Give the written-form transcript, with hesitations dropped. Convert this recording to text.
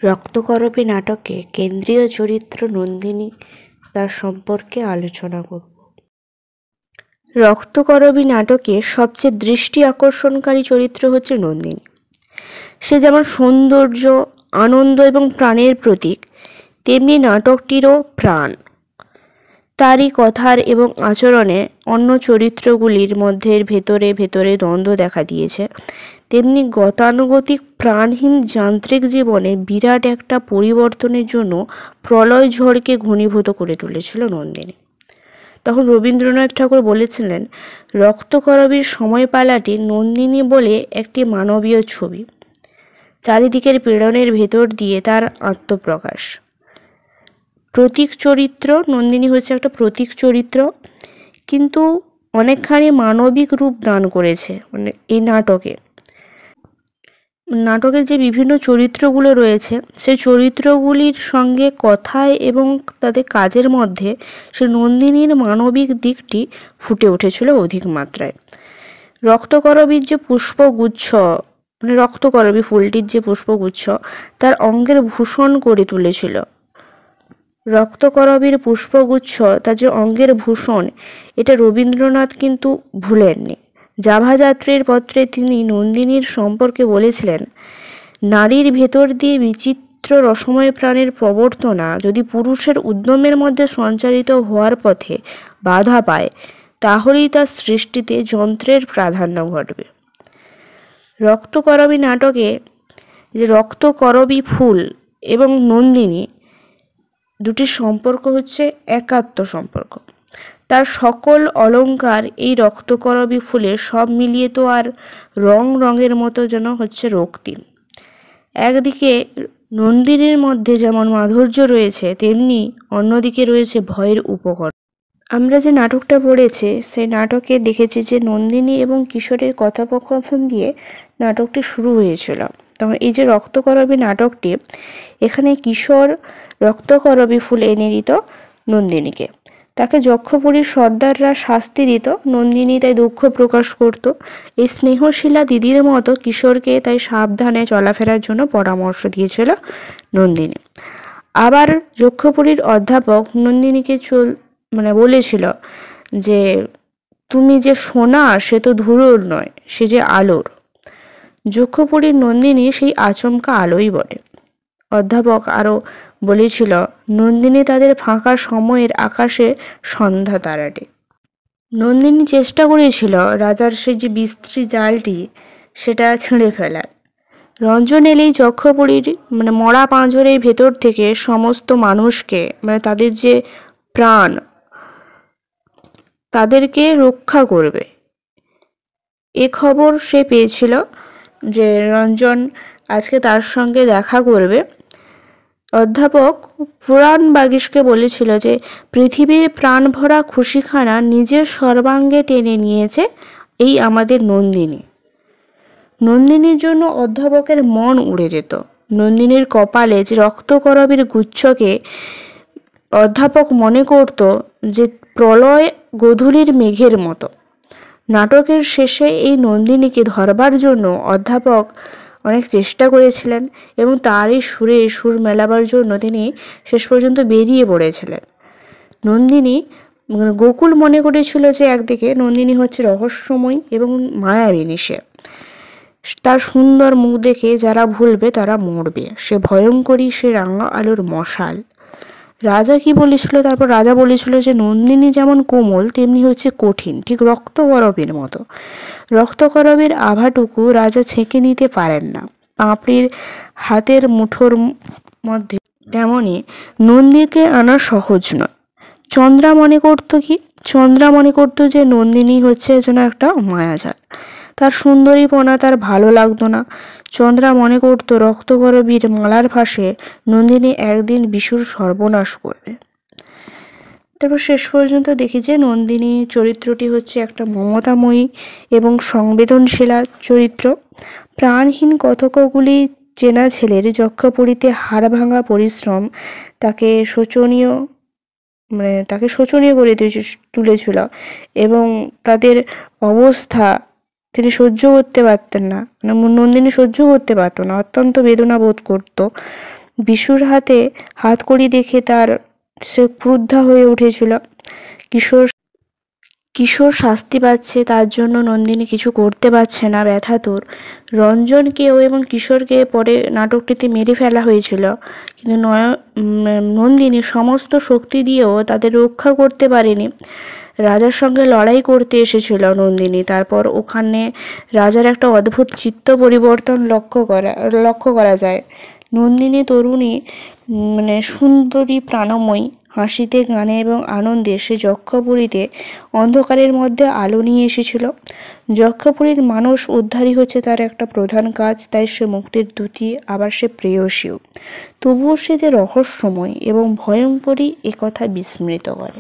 রক্তকরবী নাটকে কেন্দ্রীয় চরিত্র নন্দিনী, তার সম্পর্কে আলোচনা করব। রক্তকরবী নাটকে সবচেয়ে দৃষ্টি আকর্ষণকারী চরিত্র হচ্ছে নন্দিনী। সে যেমন সৌন্দর্য, আনন্দ এবং প্রাণের প্রতীক, তেমনি নাটকটিরও প্রাণ। তারই কথার এবং আচরণে অন্য চরিত্রগুলির মধ্যে ভেতরে ভেতরে দ্বন্দ্ব দেখা দিয়েছে। তেমনি গতানুগতিক প্রাণহীন যান্ত্রিক জীবনে বিরাট একটা পরিবর্তনের জন্য প্রলয় ঝড়কে ঘনীভূত করে তুলেছিল নন্দিনী। তখন রবীন্দ্রনাথ ঠাকুর বলেছিলেন, রক্তকরবীর সময়পালাটি নন্দিনী বলে একটি মানবীয় ছবি, চারিদিকের পীড়নের ভেতর দিয়ে তার আত্মপ্রকাশ। প্রতীক চরিত্র, নন্দিনী হচ্ছে একটা প্রতীক চরিত্র, কিন্তু অনেকখানি মানবিক রূপ দান করেছে মানে এই নাটকের যে বিভিন্ন চরিত্রগুলো রয়েছে, সেই চরিত্রগুলির সঙ্গে কথায় এবং তাদের কাজের মধ্যে সে নন্দিনীর মানবিক দিকটি ফুটে উঠেছিল অধিক মাত্রায়। রক্তকরবীর যে পুষ্পগুচ্ছ, মানে রক্তকরবী ফুলটির যে পুষ্পগুচ্ছ তার অঙ্গের ভূষণ করে তুলেছিল। রক্তকরবীর পুষ্পগুচ্ছ তার যে অঙ্গের ভূষণ, এটা রবীন্দ্রনাথ কিন্তু ভুলেননি। জাভাযাত্রীর পত্রে তিনি নন্দিনীর সম্পর্কে বলেছিলেন, নারীর ভেতর দিয়ে বিচিত্র রসময় প্রাণের প্রবর্তনা যদি পুরুষের উদ্যমের মধ্যে সঞ্চারিত হওয়ার পথে বাধা পায়, তাহলেই তার সৃষ্টিতে যন্ত্রের প্রাধান্য ঘটবে। রক্তকরবী নাটকে যে রক্তকরবী ফুল এবং নন্দিনী দুটির সম্পর্ক হচ্ছে একাত্ম সম্পর্ক। তার সকল অলঙ্কার এই রক্তকরবী ফুলে সব মিলিয়ে তো আর রঙের মতো যেন হচ্ছে রক্তিম। একদিকে নন্দিনীর মধ্যে যেমন মাধুর্য রয়েছে, তেমনি অন্যদিকে রয়েছে ভয়ের উপকরণ। আমরা যে নাটকটা পড়েছি সেই নাটকে দেখেছি যে নন্দিনী এবং কিশোরের কথোপকথন দিয়ে নাটকটি শুরু হয়েছিল। তখন এই যে রক্তকরবী নাটকটি, এখানে কিশোর রক্তকরবী ফুল এনে দিত নন্দিনীকে। তাকে যক্ষপুরীর সর্দাররা শাস্তি দিত, নন্দিনী তাই দুঃখ প্রকাশ করত। এই স্নেহশীলা দিদির মতো কিশোরকে তাই সাবধানে চলাফেরার জন্য পরামর্শ দিয়েছিল নন্দিনী। আবার যক্ষপুরীর অধ্যাপক নন্দিনীকে বলেছিল যে, তুমি যে সোনা সে তো ধুলোর নয়, সে যে আলোর। যক্ষপুরীর নন্দিনী সেই আচমকা আলোই বটে। অধ্যাপক আরও বলেছিল, নন্দিনী তাদের ফাঁকা সময়ের আকাশে সন্ধ্যা তারাটে। নন্দিনী চেষ্টা করেছিল রাজার সেই যে বিস্ত্রী জালটি সেটা ছিঁড়ে ফেলার। রঞ্জন এলেই যক্ষপুরীর মরা পাঁজরের ভেতর থেকে সমস্ত মানুষকে, তাদের যে প্রাণ, তাদেরকে রক্ষা করবে। এ খবর সে পেয়েছিল যে রঞ্জন আজকে তার সঙ্গে দেখা করবে। অধ্যাপক পুরাণ বাগীশকে বলেছিল যে, পৃথিবীর প্রাণ ভরা খুশিখানা নিজের সর্বাঙ্গে টেনে নিয়েছে এই আমাদের নন্দিনী। নন্দিনীর জন্য অধ্যাপকের মন উড়ে যেত। নন্দিনীর কপালে যে রক্তকরবীর গুচ্ছকে অধ্যাপক মনে করত যে প্রলয় গোধূলির মেঘের মতো। নাটকের শেষে এই নন্দিনীকে ধরবার জন্য অধ্যাপক অনেক চেষ্টা করেছিলেন এবং তারই সুরে সুর মেলাবার জন্য তিনি শেষ পর্যন্ত বেরিয়ে পড়েছিলেন। নন্দিনী, গোকুল মনে করেছিল যে একদিকে নন্দিনী হচ্ছে রহস্যময়ী এবং মায়াবিনী। তার সুন্দর মুখ দেখে যারা ভুলবে তারা মরবে, সে ভয়ঙ্করী, সে রাঙা আলোর মশাল। রাজা কি বলেছিল? তারপর রাজা বলেছিল যে নন্দিনী যেমন কোমল তেমনি হচ্ছে কঠিন, ঠিক রক্তকরবীর মতো। রক্তকরবীর আভাটুকু রাজা ছেঁকে নিতে পারেন না পাপড়ির হাতের মুঠোর মধ্যে, তেমনই নন্দিনীকে আনা সহজ নয়। চন্দ্রা মনে করতো যে নন্দিনী হচ্ছে যেন একটা মায়াজাল। তার সুন্দরীপনা তার ভালো লাগতো না। চন্দ্রা মনে করতো রক্তকরবীর মালার ফাঁসে নন্দিনী একদিন বিশুর সর্বনাশ করবে। তারপর শেষ পর্যন্ত দেখি যে নন্দিনী চরিত্রটি হচ্ছে একটা মমতাময়ী এবং সংবেদনশীলা চরিত্র। প্রাণহীন কতকগুলি চেনা ছেলের যক্ষপুরীতে হাড় ভাঙা পরিশ্রম তাকে শোচনীয় করে তুলেছিল এবং তাদের অবস্থা তিনি সহ্য করতে পারতেন না, নন্দিনী সহ্য করতে পারত না, অত্যন্ত বেদনা বোধ করত। বিশুর হাতে হাতকড়ি দেখে সে ক্রুদ্ধা হয়ে উঠেছিল। কিশোর কিশোর শাস্তি পাচ্ছে, তার জন্য নন্দিনী কিছু করতে পারছে না, ব্যথাতুর। রঞ্জনকেও এবং কিশোরকে পরে নাটকটিতে মেরে ফেলা হয়েছিল, কিন্তু নন্দিনী সমস্ত শক্তি দিয়েও তাদের রক্ষা করতে পারেনি। রাজার সঙ্গে লড়াই করতে এসেছিল নন্দিনী। তারপর ওখানে রাজার একটা অদ্ভুত চিত্ত পরিবর্তন লক্ষ্য করা যায়। নন্দিনী তরুণী, সুন্দরী, প্রাণময়ী, হাসিতে গানে এবং আনন্দে সে যক্ষপুরীতে অন্ধকারের মধ্যে আলো নিয়ে এসেছিল। যক্ষপুরীর মানুষ উদ্ধারই হচ্ছে তার একটা প্রধান কাজ, তাই সে মুক্তির দূতী, আবার সে প্রেয়সীও। তবুও সে যে রহস্যময় এবং ভয়ঙ্করী একথা বিস্মৃত করে।